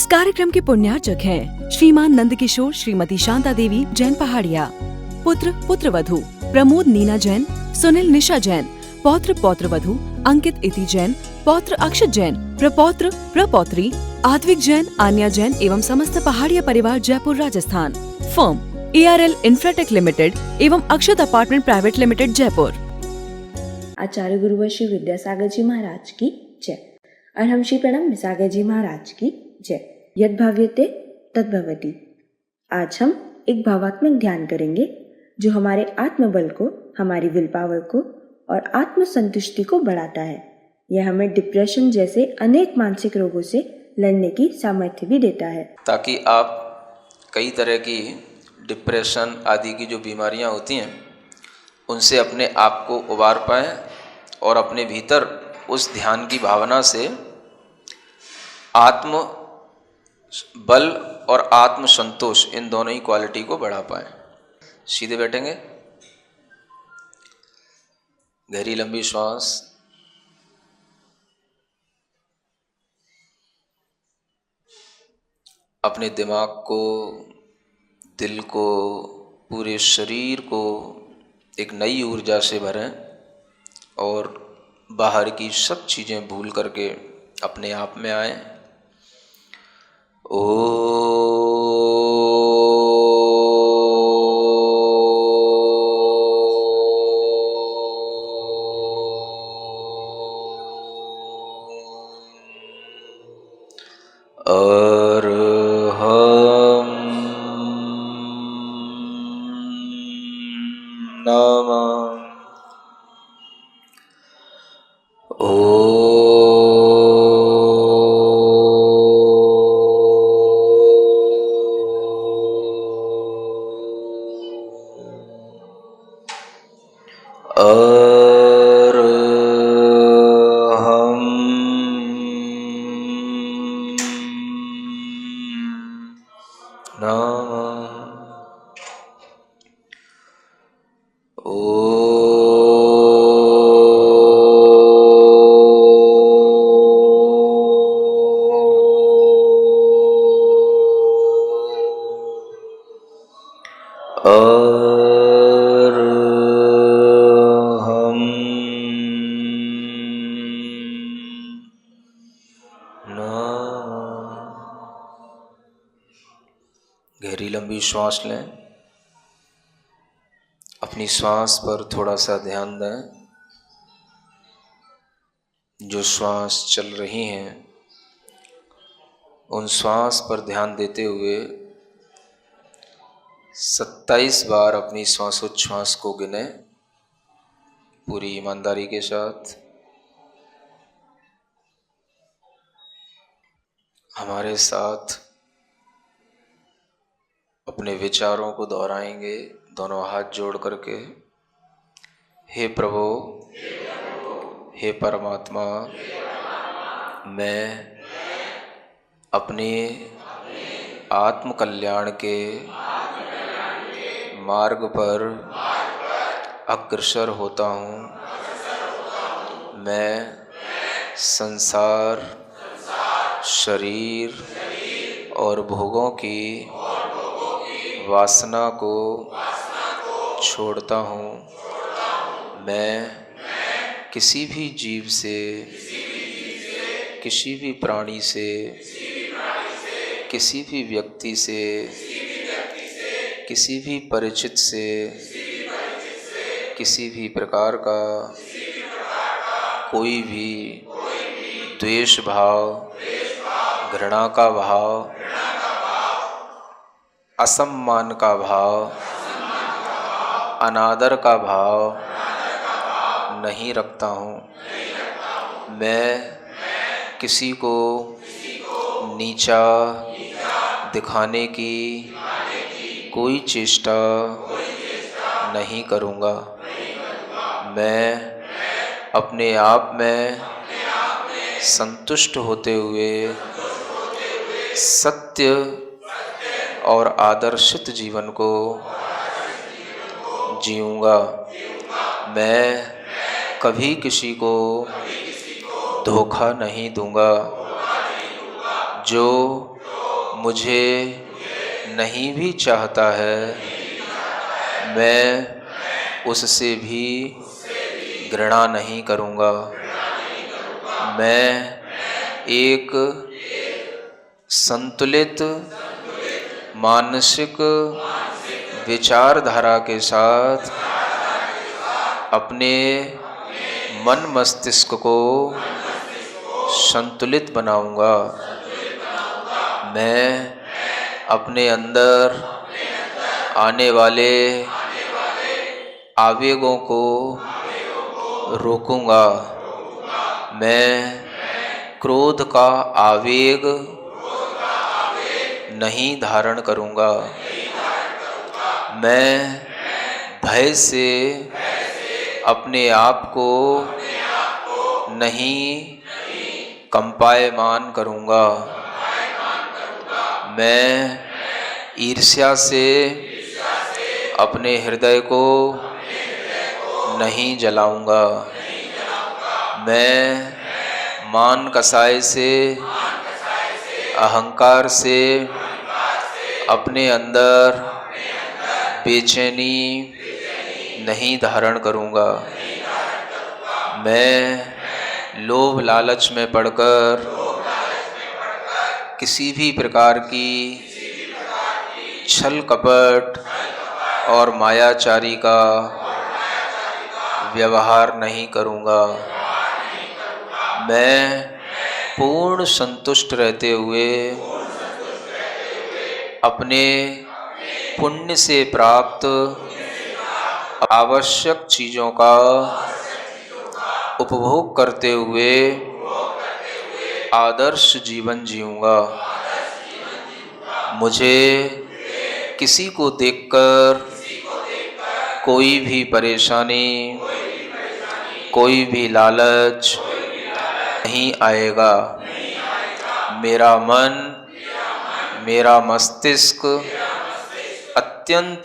इस कार्यक्रम के पुण्यार्चक हैं श्रीमान नंद किशोर, श्रीमती शांता देवी जैन पहाड़िया, पुत्र पुत्रवधू प्रमोद नीना जैन, सुनील निशा जैन, पौत्र पौत्रवधू अंकित इति जैन, पौत्र अक्षत जैन, प्रपौत्र प्रपौत्री आद्विक जैन, आन्या जैन एवं समस्त पहाड़िया परिवार Jaipur Rajasthan. Firm ARL Infratech limited एवं अक्षत अपार्टमेंट प्राइवेट लिमिटेड जयपुर। आचार्य गुरुवर श्री विद्यासागर जी महाराज की जय। अर्हम श्री प्रणम सागर जी महाराज की जय। यद भाव्यते तद भवति। आज हम एक भावात्मक ध्यान करेंगे जो हमारे आत्मबल को, हमारी विल पावर को और आत्म संतुष्टि को बढ़ाता है। यह हमें डिप्रेशन जैसे अनेक मानसिक रोगों से लड़ने की सामर्थ्य भी देता है, ताकि आप कई तरह की डिप्रेशन आदि की जो बीमारियां होती हैं उनसे अपने आप को उबार पाएं और अपने भीतर उस ध्यान की भावना से आत्म बल और आत्म संतोष इन दोनों ही क्वालिटी को बढ़ा पाएं। सीधे बैठेंगे, गहरी लंबी श्वास, अपने दिमाग को, दिल को, पूरे शरीर को एक नई ऊर्जा से भरें और बाहर की सब चीज़ें भूल करके अपने आप में आएं। गहरी लंबी श्वास लें, अपनी श्वास पर थोड़ा सा ध्यान दें। जो श्वास चल रही हैं उन श्वास पर ध्यान देते हुए 27 बार अपनी श्वासोच्छ्वास को गिने पूरी ईमानदारी के साथ। हमारे साथ अपने विचारों को दोहराएंगे, दोनों हाथ जोड़ करके। हे प्रभु, हे परमात्मा, मैं अपने आत्म कल्याण के मार्ग पर अग्रसर होता हूँ। मैं संसार, शरीर और भोगों की वासना को छोड़ता हूँ। मैं किसी भी जीव से, किसी भी प्राणी से, किसी भी व्यक्ति से, किसी भी परिचित से, किसी भी प्रकार का कोई भी द्वेष भाव, घृणा का भाव, असम्मान का भाव, अनादर का भाव नहीं रखता हूँ। मैं किसी को नीचा दिखाने की कोई चेष्टा नहीं करूँगा। मैं अपने आप में संतुष्ट होते हुए सत्य और आदर्शित जीवन को जीऊँगा। मैं कभी किसी को धोखा नहीं दूंगा। जो मुझे नहीं भी चाहता है, मैं उससे भी घृणा नहीं करूँगा। मैं एक संतुलित मानसिक विचारधारा के साथ अपने मन मस्तिष्क को संतुलित बनाऊंगा। मैं अपने अंदर आने वाले आवेगों को रोकूंगा। मैं क्रोध का आवेग नहीं धारण करूंगा। मैं भय से अपने आप को नहीं कंपायमान करूंगा। मैं ईर्ष्या से अपने हृदय को नहीं जलाऊंगा। मैं मान कसाई से, अहंकार से अपने अंदर बेचैनी नहीं धारण करूंगा। मैं लोभ लालच में पड़कर किसी भी प्रकार की छल कपट और मायाचारी का व्यवहार नहीं करूंगा। मैं पूर्ण संतुष्ट रहते हुए अपने पुण्य से प्राप्त आवश्यक चीज़ों का उपभोग करते हुए आदर्श जीवन जीऊंगा। मुझे किसी को देखकर कोई भी परेशानी, कोई भी लालच नहीं आएगा। मेरा मन, मेरा मस्तिष्क अत्यंत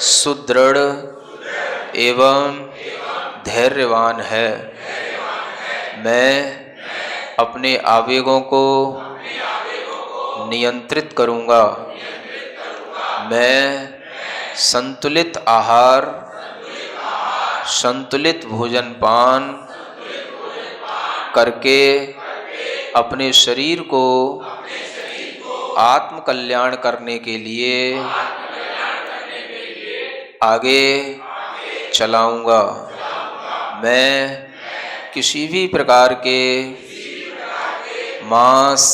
सुदृढ़ एवं धैर्यवान है। मैं अपने आवेगों को नियंत्रित करूंगा। मैं संतुलित आहार, संतुलित भोजन पान करके अपने शरीर को आत्म कल्याण करने के लिए आगे चलाऊंगा। मैं किसी भी प्रकार के मांस,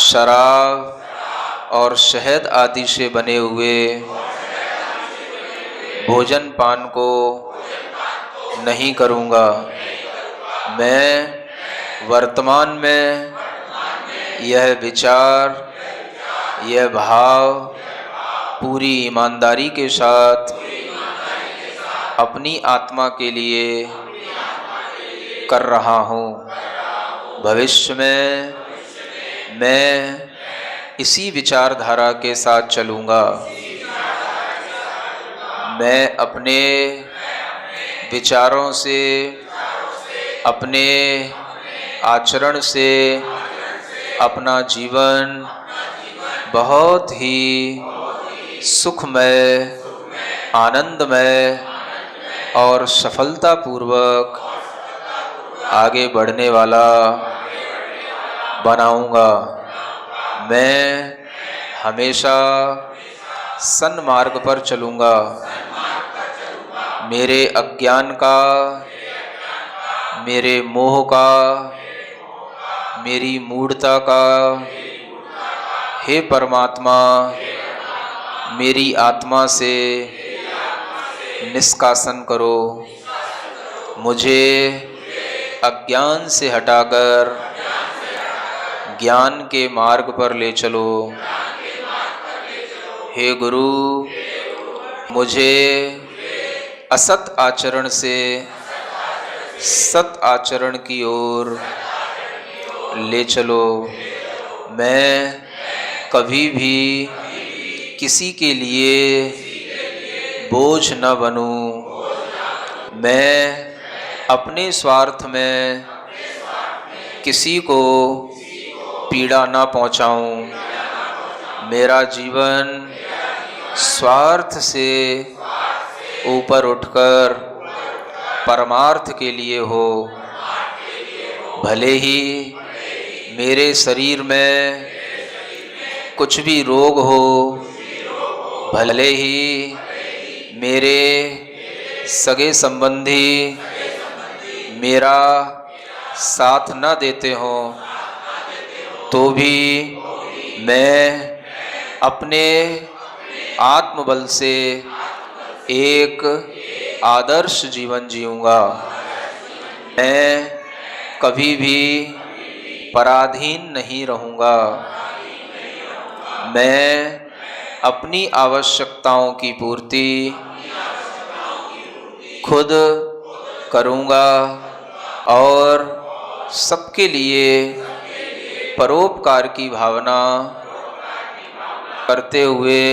शराब और शहद आदि से बने हुए भोजन पान को नहीं करूंगा। मैं वर्तमान में यह विचार, यह भाव पूरी ईमानदारी के साथ अपनी आत्मा के लिए कर रहा हूँ। भविष्य में मैं इसी विचारधारा के साथ चलूँगा। मैं अपने विचारों से, अपने आचरण से अपना जीवन बहुत ही सुखमय, आनंदमय और सफलतापूर्वक आगे बढ़ने वाला बनाऊंगा। मैं हमेशा सन्मार्ग पर चलूँगा। मेरे अज्ञान का, मेरे मोह का, मेरी मूढ़ता का हे परमात्मा मेरी आत्मा से निष्कासन करो। मुझे अज्ञान से हटाकर ज्ञान के मार्ग पर ले चलो। हे गुरु, मुझे असत आचरण से सत आचरण की ओर ले चलो। मैं कभी भी किसी के लिए बोझ न बनूं। मैं अपने स्वार्थ में किसी को पीड़ा न पहुंचाऊं। मेरा जीवन स्वार्थ से ऊपर उठकर परमार्थ के लिए हो। भले ही मेरे शरीर में कुछ भी रोग हो, भले ही मेरे सगे संबंधी मेरा साथ न देते हों, तो भी मैं अपने आत्मबल से एक आदर्श जीवन जीऊँगा। मैं कभी भी पराधीन नहीं रहूँगा। मैं अपनी आवश्यकताओं की पूर्ति खुद करूँगा और सबके लिए परोपकार की भावना करते हुए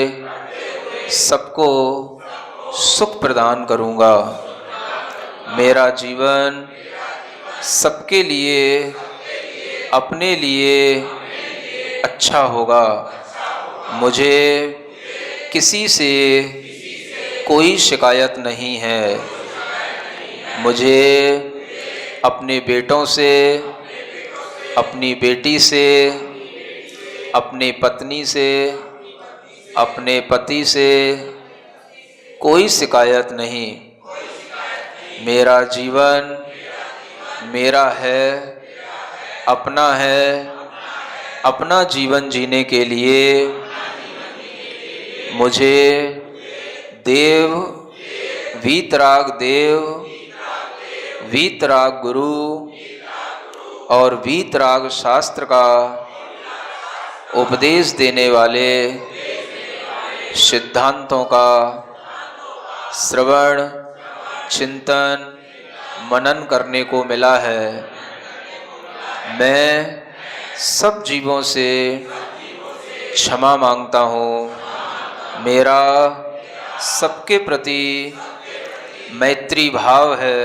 सबको सुख प्रदान करूँगा। मेरा जीवन सबके लिए, अपने लिए अच्छा होगा। मुझे किसी से कोई शिकायत नहीं है। मुझे अपने बेटों से, अपनी बेटी से, अपनी पत्नी से, अपने पति से कोई शिकायत नहीं। मेरा जीवन मेरा है, अपना है। अपना जीवन जीने के लिए मुझे देव, वीतराग देव, वीतराग गुरु और वीतराग शास्त्र का उपदेश देने वाले सिद्धांतों का श्रवण, चिंतन, मनन करने को मिला है। मैं सब जीवों से क्षमा मांगता हूँ। मेरा सबके प्रति मैत्री भाव है।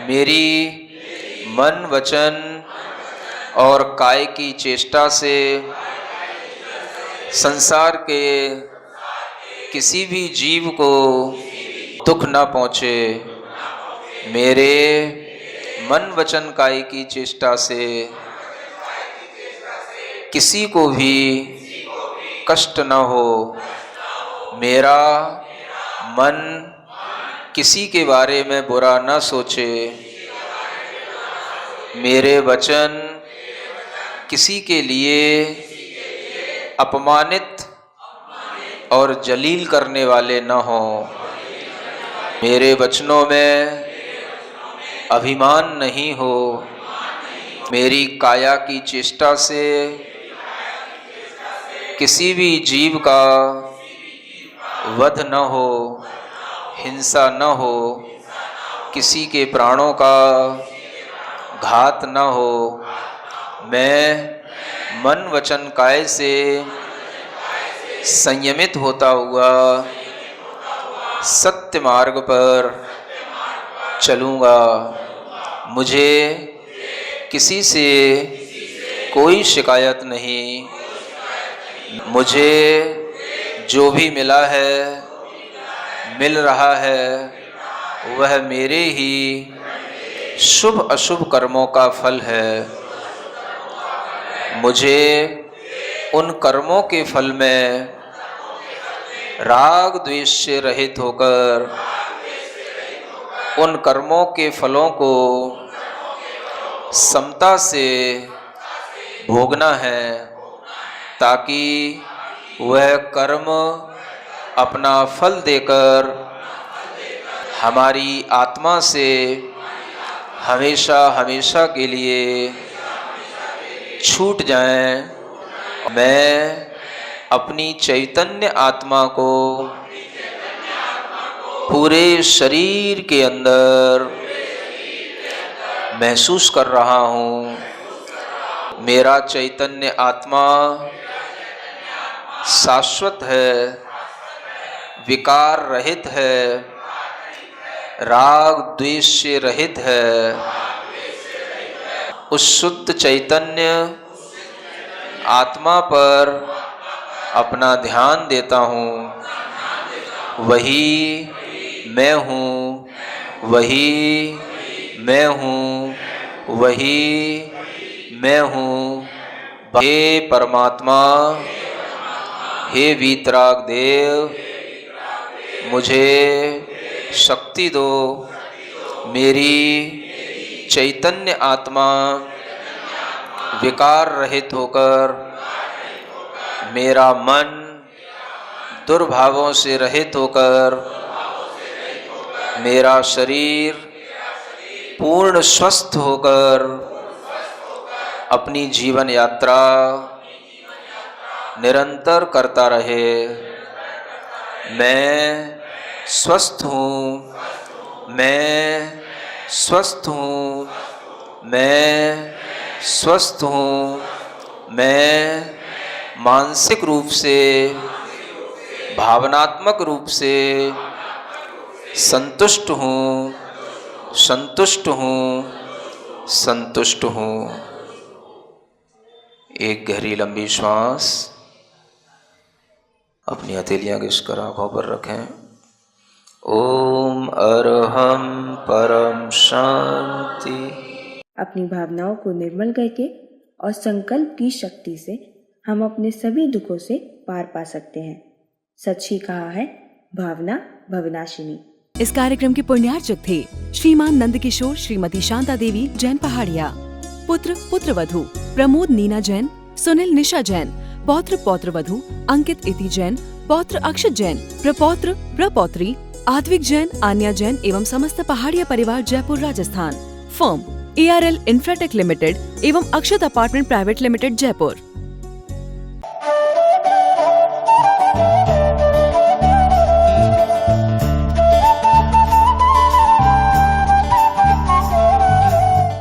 मेरी मन, वचन और काय की चेष्टा से संसार के किसी भी जीव को दुख न पहुँचे। मेरे मन, वचन, काय की चेष्टा से किसी को भी कष्ट न हो। मेरा मन किसी के बारे में बुरा न सोचे। मेरे वचन किसी के लिए अपमानित और जलील करने वाले न हों। मेरे वचनों में अभिमान नहीं हो। मेरी काया की चेष्टा से किसी भी जीव का वध न हो, हिंसा न हो, किसी के प्राणों का घात न हो। मैं मन, वचन, काय से संयमित होता हुआ सत्य मार्ग पर चलूँगा। मुझे किसी से कोई शिकायत नहीं। मुझे जो भी मिला है, मिल रहा है, वह मेरे ही शुभ अशुभ कर्मों का फल है। मुझे उन कर्मों के फल में राग द्वेष से रहित होकर उन कर्मों के फलों को समता से भोगना है, ताकि वह कर्म अपना फल देकर हमारी आत्मा से हमेशा हमेशा के लिए छूट जाएं। मैं अपनी चैतन्य आत्मा को पूरे शरीर के अंदर महसूस कर रहा हूँ। मेरा चैतन्य आत्मा शाश्वत है, विकार रहित है, राग द्वेष से रहित है। उस शुद्ध चैतन्य आत्मा पर अपना ध्यान देता हूँ, वही मैं हूँ, वही मैं हूँ, वही मैं हूँ। हे परमात्मा, हे वीतराग देव, मुझे शक्ति दो, मेरी चैतन्य आत्मा विकार रहित होकर, मेरा मन दुर्भावों से रहित होकर, मेरा शरीर पूर्ण स्वस्थ होकर अपनी जीवन यात्रा निरंतर करता रहे। मैं स्वस्थ हूँ, मैं स्वस्थ हूँ, मैं स्वस्थ हूँ, मैं मानसिक रूप से, भावनात्मक रूप से संतुष्ट हूँ, संतुष्ट हूँ, संतुष्ट हूँ। एक गहरी लंबी श्वास अपनी हथेलियां घिसकर आंखों पर रखें। ओम अरहम परम शांति। अपनी भावनाओं को निर्मल करके और संकल्प की शक्ति से हम अपने सभी दुखों से पार पा सकते हैं। सच ही कहा है भावना भवनाशिनी। इस कार्यक्रम के पुण्यार्चक थे श्रीमान नंद किशोर श्रीमती शांता देवी जैन पहाड़िया, पुत्र पुत्रवधू प्रमोद नीना जैन, सुनील निशा जैन, पौत्र पौत्रवधू अंकित इति जैन, पौत्र अक्षत जैन, प्रपौत्र प्रपौत्री आद्विक जैन, आन्या जैन एवं समस्त पहाड़िया परिवार Jaipur Rajasthan. Firm ARL Infratech limited एवं अक्षत अपार्टमेंट प्राइवेट लिमिटेड जयपुर।